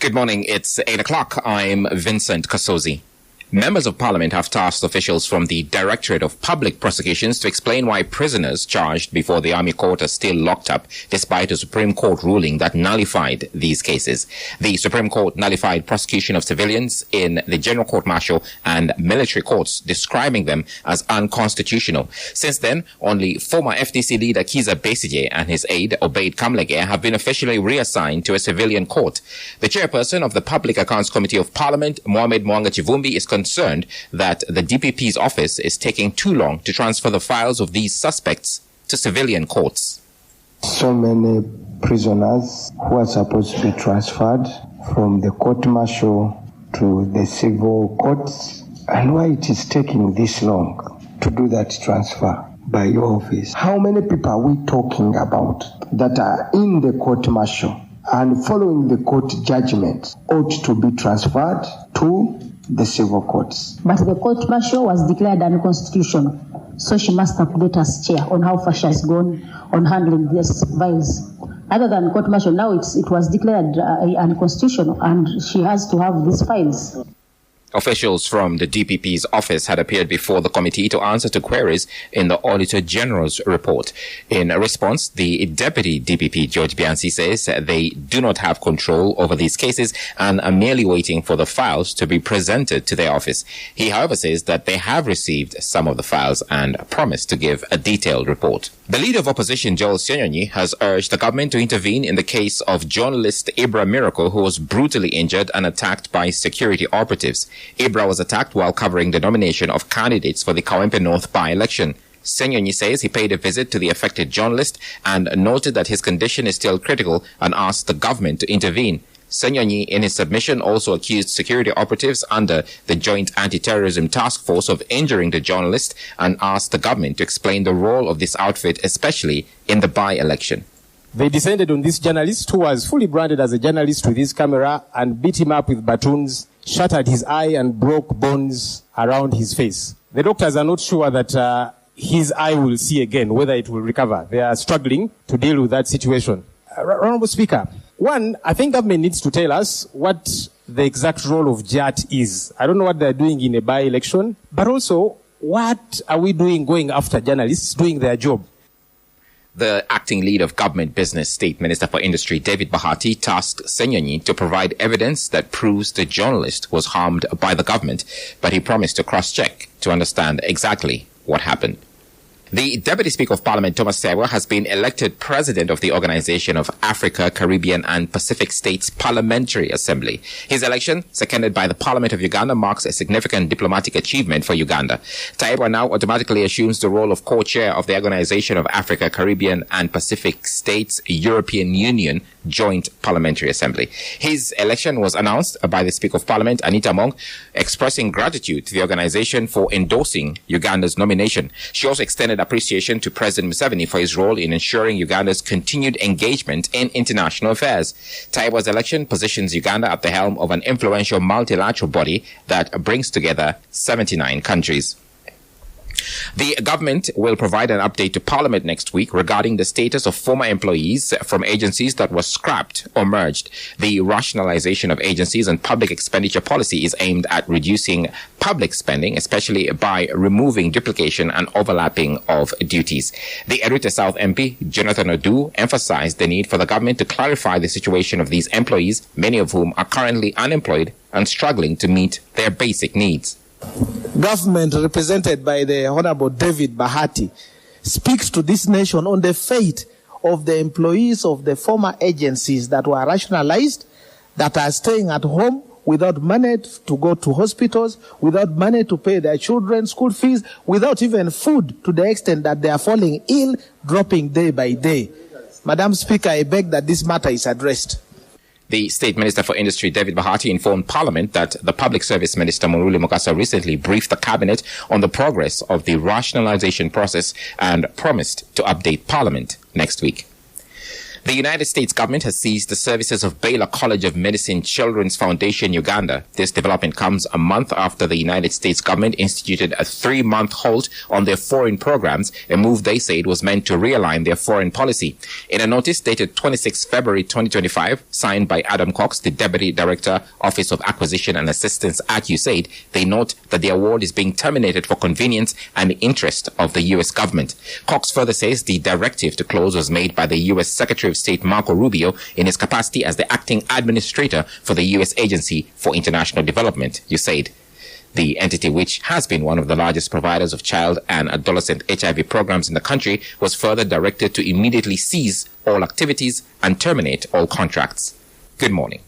Good morning. It's 8 o'clock. I'm Vincent Kasozi. Members of Parliament have tasked officials from the Directorate of Public Prosecutions to explain why prisoners charged before the Army Court are still locked up, despite a Supreme Court ruling that nullified these cases. The Supreme Court nullified prosecution of civilians in the General Court Martial and military courts, describing them as unconstitutional. Since then, only former FDC leader Kizza Besigye and his aide, Obaid Kamlege, have been officially reassigned to a civilian court. The chairperson of the Public Accounts Committee of Parliament, Mohamed Mwanga Chivumbi, is concerned that the DPP's office is taking too long to transfer the files of these suspects to civilian courts. So many prisoners who are supposed to be transferred from the court-martial to the civil courts, and why it is taking this long to do that transfer by your office. How many people are we talking about that are in the court-martial and following the court judgment ought to be transferred to the civil courts? But the court-martial was declared unconstitutional, so she must update us, Chair, on how far she has gone on handling these files. Other than court-martial, now it was declared unconstitutional, and she has to have these files. Officials from the DPP's office had appeared before the committee to answer to queries in the Auditor General's report. In response, the Deputy DPP, George Biansi, says they do not have control over these cases and are merely waiting for the files to be presented to their office. He, however, says that they have received some of the files and promised to give a detailed report. The leader of opposition, Joel Ssenyonyi, has urged the government to intervene in the case of journalist Ibrahim Miracle, who was brutally injured and attacked by security operatives. Ibra was attacked while covering the nomination of candidates for the Kawempe North by-election. Ssenyonyi says he paid a visit to the affected journalist and noted that his condition is still critical and asked the government to intervene. Ssenyonyi, in his submission, also accused security operatives under the Joint Anti-Terrorism Task Force of injuring the journalist and asked the government to explain the role of this outfit, especially in the by-election. They descended on this journalist who was fully branded as a journalist with his camera and beat him up with batons, shattered his eye and broke bones around his face. The doctors are not sure that his eye will see again, whether it will recover. They are struggling to deal with that situation. Honorable Speaker, one, I think government needs to tell us what the exact role of Gov't is. I don't know what they're doing in a by-election, but also what are we doing going after journalists doing their job? The acting lead of Government Business, State Minister for Industry, David Bahati, tasked Ssenyonyi to provide evidence that proves the journalist was harmed by the government, but he promised to cross-check to understand exactly what happened. The Deputy Speaker of Parliament, Thomas Tayebwa, has been elected President of the Organization of Africa, Caribbean and Pacific States Parliamentary Assembly. His election, seconded by the Parliament of Uganda, marks a significant diplomatic achievement for Uganda. Tayebwa now automatically assumes the role of co-chair of the Organization of Africa, Caribbean and Pacific States European Union Joint Parliamentary Assembly. His election was announced by the Speaker of Parliament, Anita Among, expressing gratitude to the organization for endorsing Uganda's nomination. She also extended appreciation to President Museveni for his role in ensuring Uganda's continued engagement in international affairs. Tayebwa's election positions Uganda at the helm of an influential multilateral body that brings together 79 countries. The government will provide an update to Parliament next week regarding the status of former employees from agencies that were scrapped or merged. The rationalization of agencies and public expenditure policy is aimed at reducing public spending, especially by removing duplication and overlapping of duties. The Erute South MP, Jonathan Odu, emphasized the need for the government to clarify the situation of these employees, many of whom are currently unemployed and struggling to meet their basic needs. Government, represented by the Honorable David Bahati, speaks to this nation on the fate of the employees of the former agencies that were rationalized, that are staying at home without money to go to hospitals, without money to pay their children's school fees, without even food, to the extent that they are falling ill, dropping day by day. Madam Speaker, I beg that this matter is addressed. The State Minister for Industry, David Bahati, informed Parliament that the Public Service Minister, Muruli Mukasa, recently briefed the Cabinet on the progress of the rationalization process and promised to update Parliament next week. The United States government has seized the services of Baylor College of Medicine Children's Foundation, Uganda. This development comes a month after the United States government instituted a 3-month halt on their foreign programs, a move they said was meant to realign their foreign policy. In a notice dated 26 February 2025, signed by Adam Cox, the Deputy Director, Office of Acquisition and Assistance at USAID, they note that the award is being terminated for convenience and the interest of the U.S. government. Cox further says the directive to close was made by the U.S. Secretary of State Marco Rubio in his capacity as the acting administrator for the U.S. Agency for International Development, USAID. The entity, which has been one of the largest providers of child and adolescent HIV programs in the country, was further directed to immediately cease all activities and terminate all contracts. Good morning.